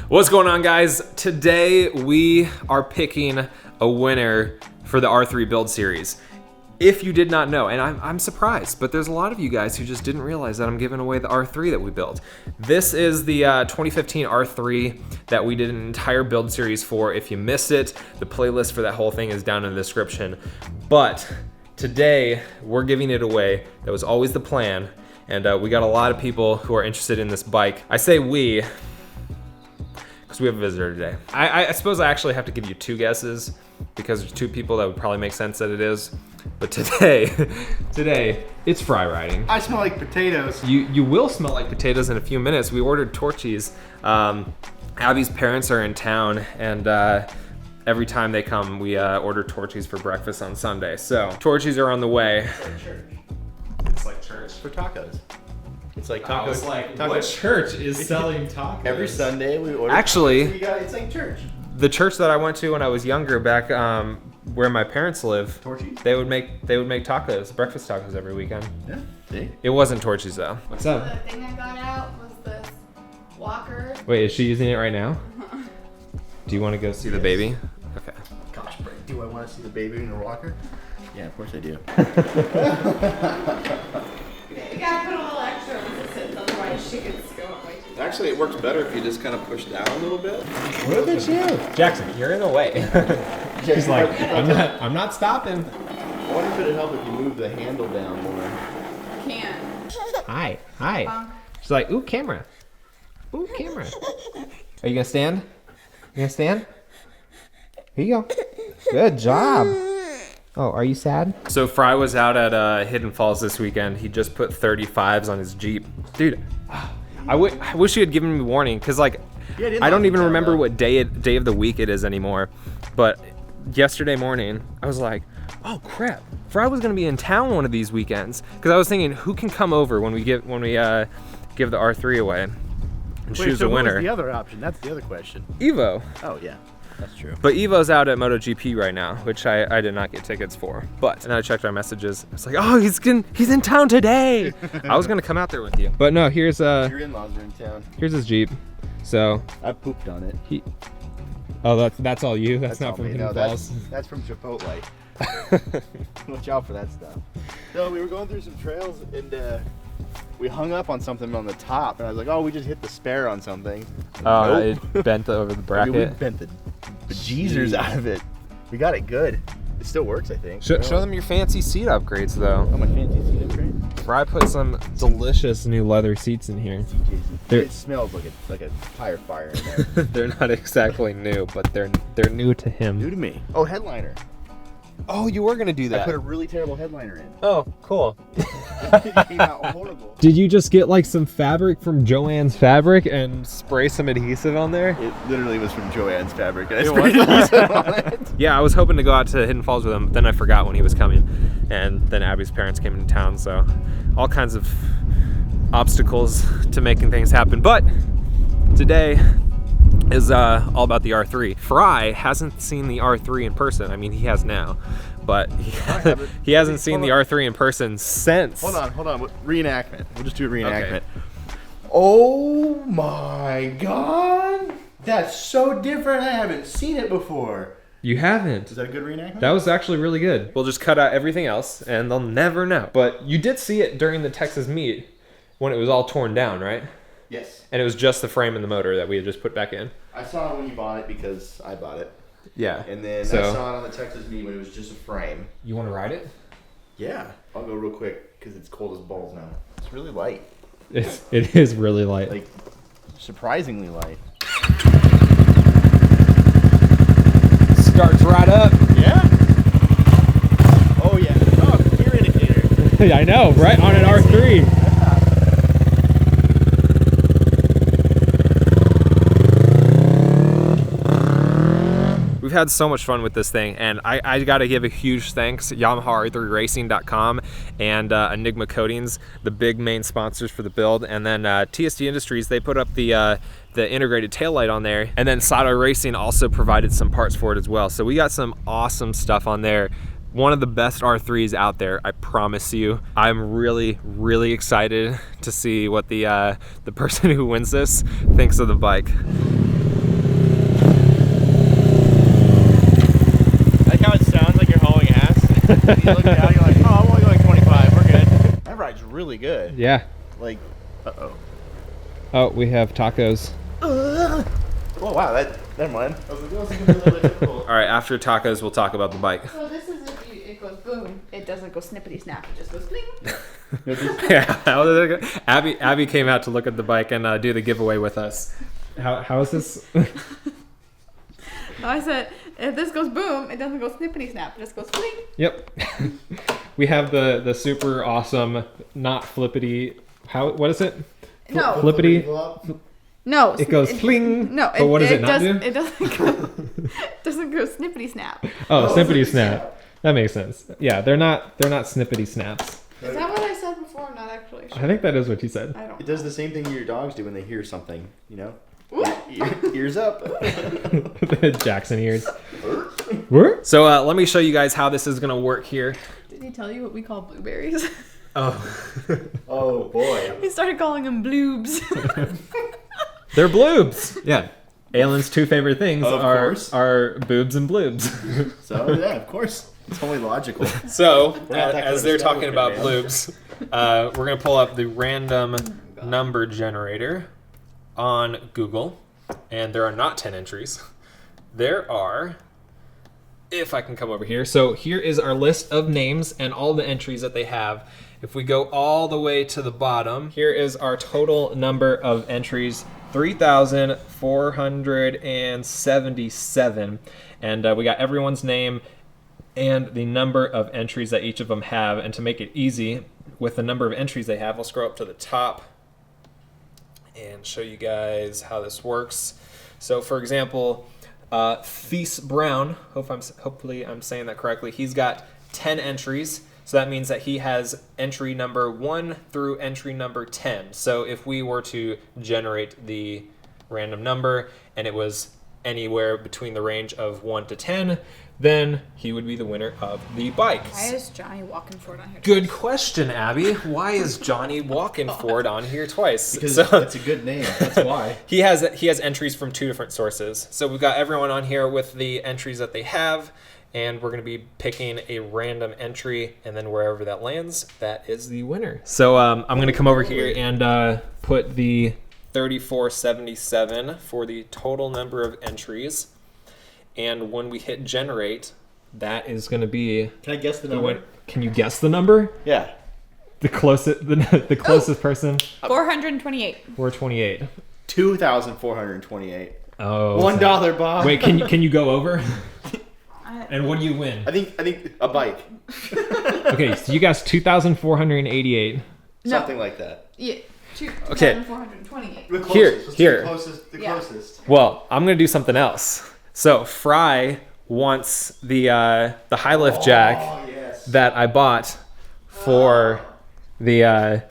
What's going on, guys? Today we are picking a winner for the R3 build series. If you did not know, and I'm surprised, but there's a lot of you guys who just didn't realize that I'm giving away the R3 that we built. This is the 2015 R3 that we did an entire build series for. If you missed it, the playlist for that whole thing is down in the description. But today we're giving it away. That was always the plan. And we got a lot of people who are interested in this bike. I say we, because we have a visitor today. I suppose I actually have to give you two guesses because there's two people that would probably make sense that it is. But today, it's fry riding. I smell like potatoes. You will smell like potatoes in a few minutes. We ordered Torchies. Abby's parents are in town, and every time they come, we order Torchies for breakfast on Sunday. So Torchies are on the way. It's like church. It's like church. For tacos. It's like tacos. I was like, what church is selling tacos? Every Sunday we order Actually, tacos. It's like church. The church that I went to when I was younger, back where my parents live, Torchies? they would make tacos, breakfast tacos every weekend. Yeah. See? It wasn't Torchies though. What's up? The thing I got out was this walker. Wait, is she using it right now? Do you want to go see the baby? Okay. Gosh, Brett, do I want to see the baby in a walker? Yeah, of course I do. We gotta put a little extra resistance, otherwise she gets going way too fast. Actually, it works better if you just kind of push down a little bit. Look at you. Jackson, you're in the way. She's like, I'm not stopping. I wonder if it'd help if you move the handle down more. Can't. Hi. She's like, ooh, camera. Ooh, camera. Are you gonna stand? You gonna stand? Here you go. Good job. Oh, are you sad? So Fry was out at Hidden Falls this weekend. He just put 35s on his Jeep. Dude, I wish you had given me warning, because like, Yeah, I don't even remember what day of the week it is anymore. But yesterday morning, I was like, oh crap, Fry was gonna be in town one of these weekends. Because I was thinking, who can come over when we give the R3 away and choose a winner? What was the other option? That's the other question. Evo. Oh yeah, that's true. But Evo's out at MotoGP right now, which I did not get tickets for. But and then I checked our messages. It's like, oh, he's in town today. I was gonna come out there with you, but no. Here's Your in-laws are in town. here's his Jeep. So I pooped on it. that's all you. That's not all from me. Hidden No, Falls. that's from Chipotle. Watch out for that stuff. So we were going through some trails and we hung up on something on the top, and I was like, oh, we just hit the spare on something. Oh, Nope. it bent over the I bracket. mean, we bent the bejeezers out of it. We got it good. It still works, I think. Show them your fancy seat upgrades, though. Oh, my fancy seat upgrade. Fry put some delicious new leather seats in here. It smells like a tire fire in there. They're not exactly new, but they're new to him. New to me. Oh, headliner. Oh, you were gonna do I that. put a really terrible headliner in. Oh, cool. It came out horrible. Did you just get like some fabric from Joann's Fabric and spray some adhesive on there? It literally was from Joann's Fabric. And I sprayed adhesive on it. Yeah, I was hoping to go out to Hidden Falls with him, then I forgot when he was coming. And then Abby's parents came into town, so all kinds of obstacles to making things happen. But today is all about the R3. Fry hasn't seen the R3 in person. I mean, he has now, but he hasn't seen the R3 in person since. Hold on. Reenactment. We'll just do a reenactment. Okay. Oh my God. That's so different. I haven't seen it before. You haven't. Is that a good reenactment? That was actually really good. We'll just cut out everything else and they'll never know. But you did see it during the Texas meet when it was all torn down, right? Yes. And it was just the frame and the motor that we had just put back in. I saw it when you bought it because I bought it. Yeah. And then I saw it on the Texas meet when it was just a frame. You want to ride it? Yeah. I'll go real quick because it's cold as balls now. It's really light. It is really light. Like, surprisingly light. Starts right up. Yeah? Oh, yeah. Oh, gear indicator. I know, right? On an R3. We've had so much fun with this thing, and I got to give a huge thanks to YAMAHA3Racing.com and Enigma Coatings, the big main sponsors for the build, and then TSD Industries. They put up the integrated taillight on there, and then Cedar Racing also provided some parts for it as well. So we got some awesome stuff on there. One of the best R3s out there, I promise you. I'm really, really excited to see what the person who wins this thinks of the bike. And you look down, you're like, oh, I'm only going 25. We're good. That ride's really good. Yeah. Like, uh-oh. Oh, we have tacos. Oh, wow, never mind. I was like, oh, this is gonna be a little bit difficult. All right, after tacos, we'll talk about the bike. So this is if it goes boom. It doesn't go snippety snap. It just goes bling. Yeah, how did it go? Abby came out to look at the bike and do the giveaway with us. How is this? No, I said if this goes boom, it doesn't go snippety snap. It just goes bling. Yep. We have the super awesome, not flippity. What is it? No. Flippity. No. It goes fling. No. But what does it not do? It doesn't go. It doesn't go snippety snap. Oh, snippety snap. That makes sense. Yeah, they're not snippety snaps. Is that what I said before? I'm not actually sure. I think that is what you said. I don't. It does the same thing your dogs do when they hear something, you know? Ooh. Ears up. The Jackson ears. So let me show you guys how this is gonna work here. Did he tell you what we call blueberries? Oh. Oh, boy. He started calling them bloobs. They're bloobs. Yeah. Aylin's two favorite things Of course. are boobs and bloobs. So, yeah, of course. It's only logical. So, not that as close they're to talking it, about man. bloobs, we're going to pull up the random number generator on Google, and there are not 10 entries. There are, if I can come over here. So here is our list of names and all the entries that they have. If we go all the way to the bottom, here is our total number of entries, 3,477. And we got everyone's name and the number of entries that each of them have. And to make it easy, with the number of entries they have, I'll scroll up to the top and show you guys how this works. So for example, Thies Brown, hopefully I'm saying that correctly, he's got 10 entries. So that means that he has entry number 1 through entry number 10. So if we were to generate the random number and it was anywhere between the range of 1 to 10, then he would be the winner of the bike. Why is Johnny walking forward on here? Good question, Abby. Why is Johnny walking forward on here twice? Because that's a good name. That's why. He has entries from 2 different sources. So we've got everyone on here with the entries that they have, and we're going to be picking a random entry, and then wherever that lands, that is the winner. So I'm going to come over here and put the 3477 for the total number of entries. And when we hit generate, that is going to be... Can I guess the number? Can you guess the number? Yeah. The closest person? 428. 428. 2,428. Oh. $1, Bob. Wait, can you go over? And what do you win? I think a bike. Okay, so you guys 2,488. Something like that. Yeah. Okay. 2,428. The closest. Here. Let's do the closest. Well, I'm gonna do something else. So Fry wants the high lift jack Yes. that I bought for the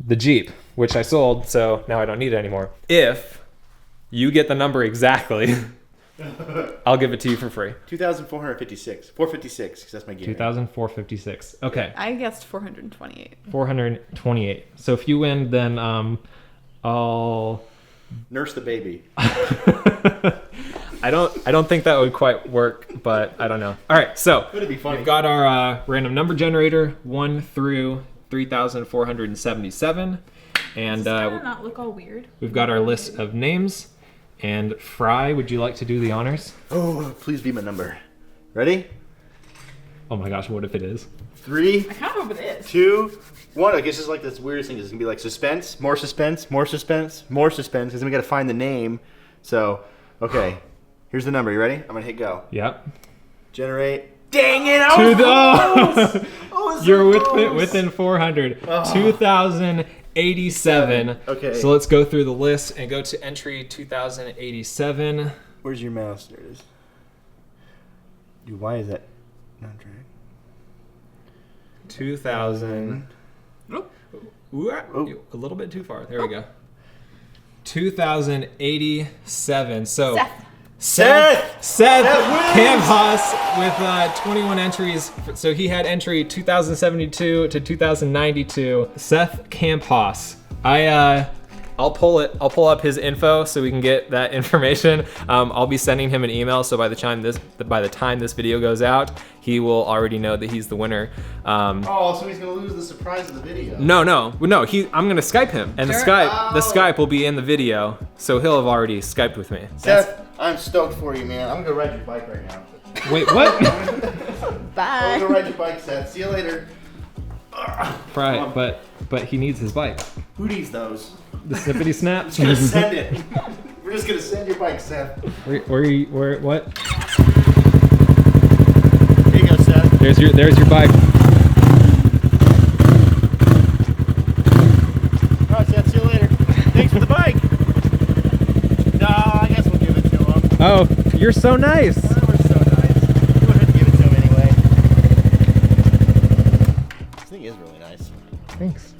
Jeep, which I sold, so now I don't need it anymore. If you get the number exactly, I'll give it to you for free. 2,456. 456, because that's my game. 2,456. Okay. I guessed 428. 428. So if you win, then I'll Nurse the baby. I don't think that would quite work, but I don't know. All right, so Would it be funny? we've got our random number generator 1 through 3,477, and Does that not look all weird? we've got our list of names. And Fry, would you like to do the honors? Oh, please be my number. Ready? Oh my gosh, what if it is? 3, I kind of hope it is. 2, 1. I guess it's like this weirdest thing. It's gonna be like suspense, more suspense, more suspense, more suspense. Because then we gotta find the name. So, okay. Here's the number. You ready? I'm gonna hit go. Yep. Generate. Dang it! To the Oh, you're within 400. Oh. 2,087. Okay. So let's go through the list and go to entry 2,087. Where's your mouse? There it is. Dude, why is that not drag? 2,000. Nope. Ooh, a little bit too far. There we go. 2,087. So Seth Campos with 21 entries. So he had entry 2,072 to 2,092. Seth Campos. I'll pull up his info so we can get that information. I'll be sending him an email, so by the time this video goes out, he will already know that he's the winner. Oh, so he's gonna lose the surprise of the video. No. I'm gonna Skype him, and the Skype will be in the video, so he'll have already Skyped with me. Seth, I'm stoked for you, man. I'm gonna ride your bike right now. Wait, what? Bye. I'm gonna ride your bike, Seth. See you later. Right, but he needs his bike. Who needs those? The snippety snap. Just gonna send it. We're just gonna send your bike, Seth. Where what? Here you go, Seth. There's your bike. All right, Seth. See you later. Thanks for the bike. No, I guess we'll give it to him. Oh, you're so nice. Well, we're so nice. Go ahead and give it to him anyway. This thing is really nice. Thanks.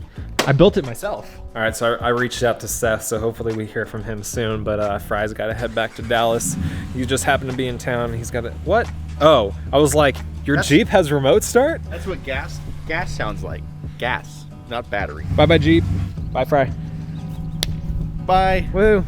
I built it myself. All right, so I reached out to Seth, so hopefully we hear from him soon, but Fry's got to head back to Dallas. He just happened to be in town. He's got to, what? Oh, I was like, your Jeep has remote start? That's what gas sounds like. Gas, not battery. Bye-bye, Jeep. Bye, Fry. Bye. Woo.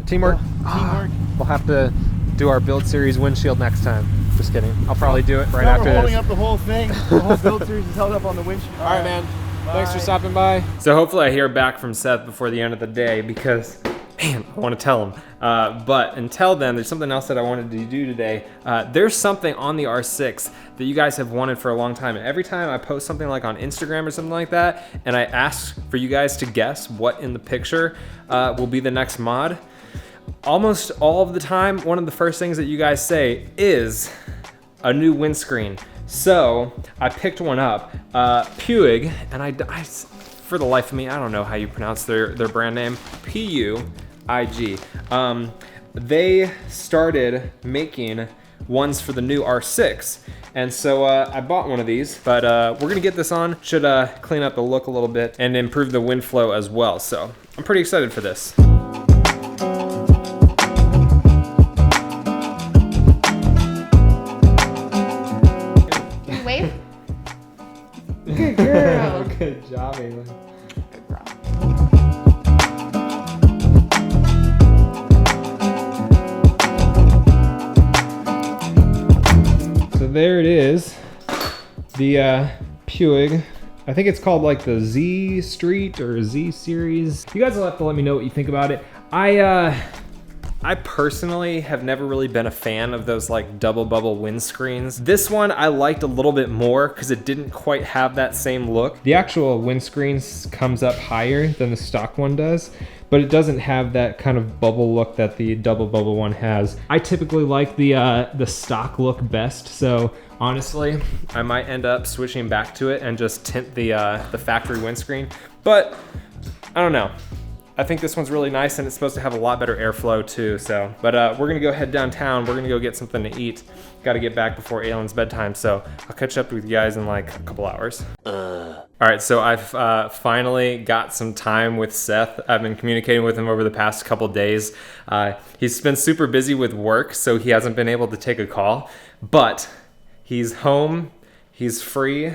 Teamwork. Teamwork. We'll have to do our build series windshield next time. Just kidding. I'll probably do it right No, after we're holding this. up the whole thing. The whole build series is held up on the windshield. All right, man. Bye. Thanks for stopping by. So hopefully I hear back from Seth before the end of the day because, man, I want to tell him. But until then, there's something else that I wanted to do today. There's something on the R6 that you guys have wanted for a long time. And every time I post something like on Instagram or something like that, and I ask for you guys to guess what in the picture will be the next mod, almost all of the time, one of the first things that you guys say is a new windscreen. So I picked one up, Puig, and I, for the life of me, I don't know how you pronounce their brand name, Puig. They started making ones for the new R6, and so I bought one of these, but we're gonna get this on. Should clean up the look a little bit and improve the wind flow as well, so I'm pretty excited for this. Wave. Good girl. Good job, Aylin. Good girl. So there it is, the Puig. I think it's called like the Z Street or Z Series. You guys will have to let me know what you think about it. I personally have never really been a fan of those like double bubble windscreens. This one I liked a little bit more because it didn't quite have that same look. The actual windscreen comes up higher than the stock one does, but it doesn't have that kind of bubble look that the double bubble one has. I typically like the stock look best, so honestly, I might end up switching back to it and just tint the factory windscreen, but I don't know. I think this one's really nice and it's supposed to have a lot better airflow too, so. But we're gonna go head downtown, we're gonna go get something to eat. Gotta get back before Aylin's bedtime, so I'll catch up with you guys in like a couple hours. All right, so I've finally got some time with Seth. I've been communicating with him over the past couple days. He's been super busy with work, so he hasn't been able to take a call, but he's home, he's free.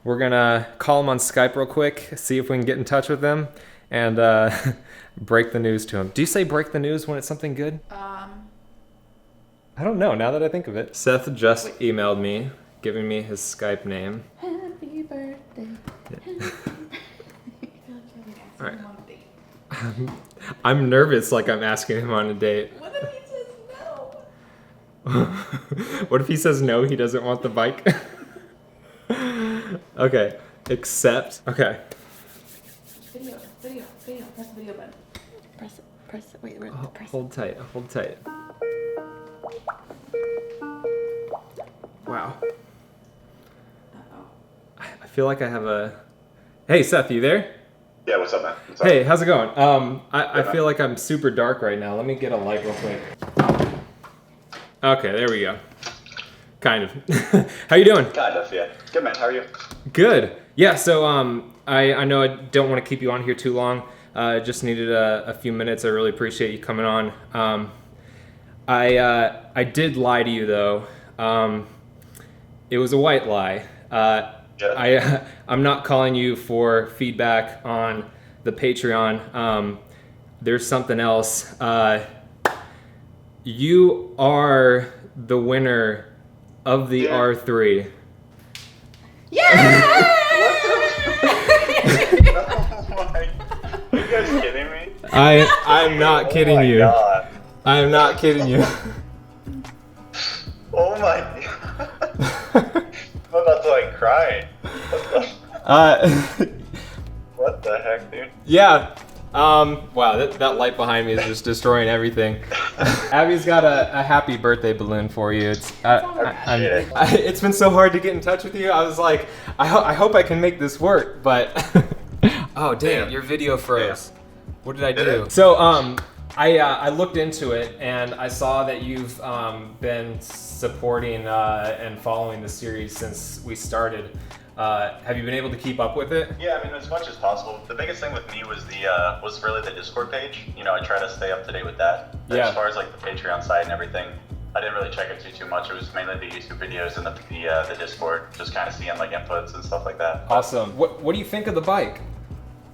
We're gonna call him on Skype real quick, see if we can get in touch with him, and break the news to him. Do you say break the news when it's something good? I don't know, now that I think of it. Seth just emailed me, giving me his Skype name. Happy birthday. Yeah. All right. I'm nervous like I'm asking him on a date. What if he says no? What if he says no, he doesn't want the bike? Okay, accept. Okay. Video. Press the video button. Press it. Wait, press it. Hold tight. Wow. Uh-oh. I feel like I have a... Hey, Seth, you there? Yeah, what's up, man? What's up? Hey, how's it going? I feel like I'm super dark right now. Let me get a light real quick. Okay, there we go. Kind of. How you doing? Kind of, yeah. Good, man. How are you? Good. Yeah, so I know I don't want to keep you on here too long. Just needed a few minutes. I really appreciate you coming on. I did lie to you though. It was a white lie. I'm not calling you for feedback on the Patreon. there's something else. You are the winner of the R3. Yeah! Oh my, are you guys kidding me? I'm not kidding you. God. I am not kidding you. Oh my god. I'm about to like cry. What the heck, dude? Yeah. Wow, that light behind me is just destroying everything. Abby's got a happy birthday balloon for you. It's been so hard to get in touch with you. I was like, I hope I can make this work, but oh dang, your video froze. What did I do? So I looked into it and I saw that you've been supporting and following the series since we started. Have you been able to keep up with it? Yeah, I mean, as much as possible. The biggest thing with me was was really the Discord page. You know, I try to stay up to date with that. But Yeah. as far as like the Patreon side and everything, I didn't really check it too much. It was mainly the YouTube videos and the Discord, just kind of seeing like inputs and stuff like that. Awesome. What do you think of the bike?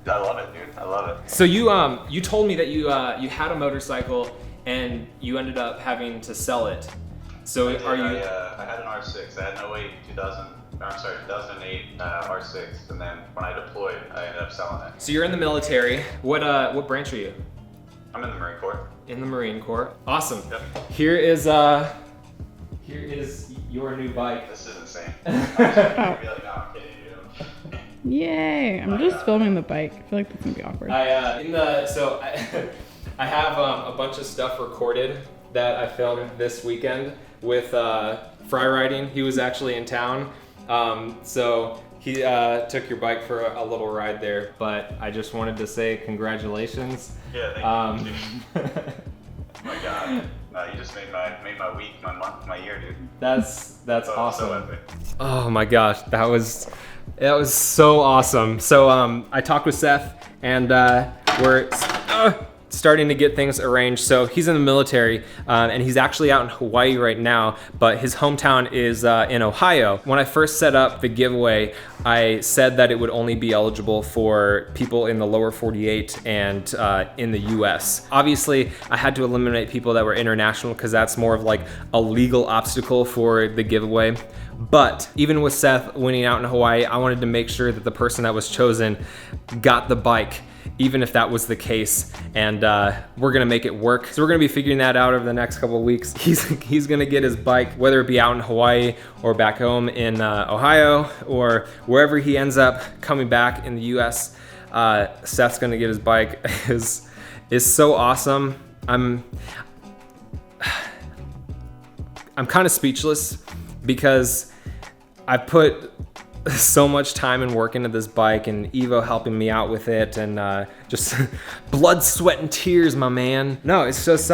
I love it, dude. I love it. So you told me that you had a motorcycle and you ended up having to sell it. So I did. are you? I had an R6. I had an 2008 R6, and then when I deployed, I ended up selling it. So you're in the military. What branch are you? I'm in the Marine Corps. In the Marine Corps. Awesome. Yep. Here is your new bike. This is insane. I'm really not kidding you. Yay! I'm just filming the bike. I feel like that's gonna be awkward. I have a bunch of stuff recorded that I filmed this weekend with Fry Riding. He was actually in town, so he took your bike for a little ride there. But I just wanted to say congratulations. Yeah, thank you. Dude. Oh my God. No, you just made my week, my month, my year, dude. That's awesome. So epic. Oh my gosh, that was so awesome. So I talked with Seth and we're starting to get things arranged. So he's in the military and he's actually out in Hawaii right now, but his hometown is in Ohio. When I first set up the giveaway, I said that it would only be eligible for people in the lower 48 and in the US. Obviously, I had to eliminate people that were international because that's more of like a legal obstacle for the giveaway. But even with Seth winning out in Hawaii, I wanted to make sure that the person that was chosen got the bike, even if that was the case, and we're gonna make it work. So we're gonna be figuring that out over the next couple of weeks. He's gonna get his bike, whether it be out in Hawaii or back home in Ohio or wherever he ends up coming back in the US. Seth's gonna get his bike. is so awesome. I'm kind of speechless because I put so much time and work into this bike, and Evo helping me out with it, and just blood, sweat, and tears, my man. No, it's just,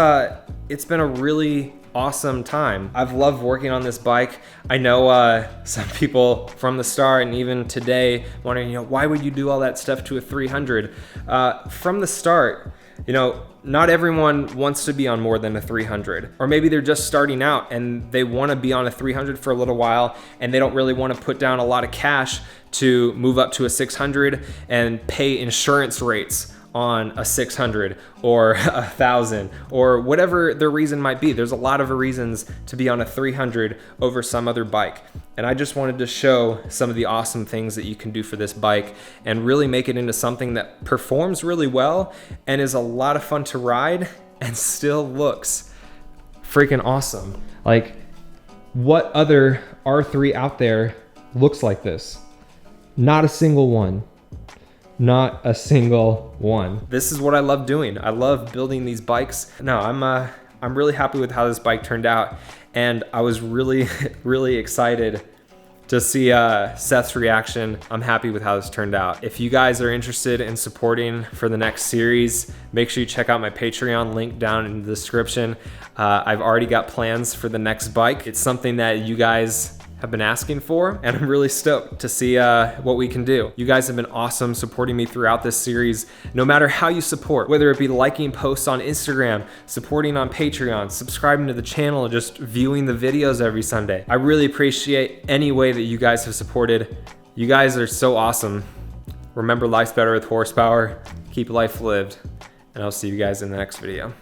it's been a really awesome time. I've loved working on this bike. I know some people from the start and even today wondering, why would you do all that stuff to a 300? From the start, not everyone wants to be on more than a 300, or maybe they're just starting out and they want to be on a 300 for a little while and they don't really want to put down a lot of cash to move up to a 600 and pay insurance rates on a 600 or 1,000 or whatever the reason might be. There's a lot of reasons to be on a 300 over some other bike. And I just wanted to show some of the awesome things that you can do for this bike and really make it into something that performs really well and is a lot of fun to ride and still looks freaking awesome. Like, what other R3 out there looks like this? Not a single one. Not a single one. This is what I love doing. I love building these bikes. No, I'm really happy with how this bike turned out, and I was really, really excited to see Seth's reaction. I'm happy with how this turned out. If you guys are interested in supporting for the next series, make sure you check out my Patreon link down in the description. I've already got plans for the next bike. It's something that you guys have been asking for, and I'm really stoked to see what we can do. You guys have been awesome supporting me throughout this series. No matter how you support, whether it be liking posts on Instagram, supporting on Patreon, subscribing to the channel, or just viewing the videos every Sunday. I really appreciate any way that you guys have supported. You guys are so awesome. Remember, life's better with horsepower. Keep life lived. and I'll see you guys in the next video.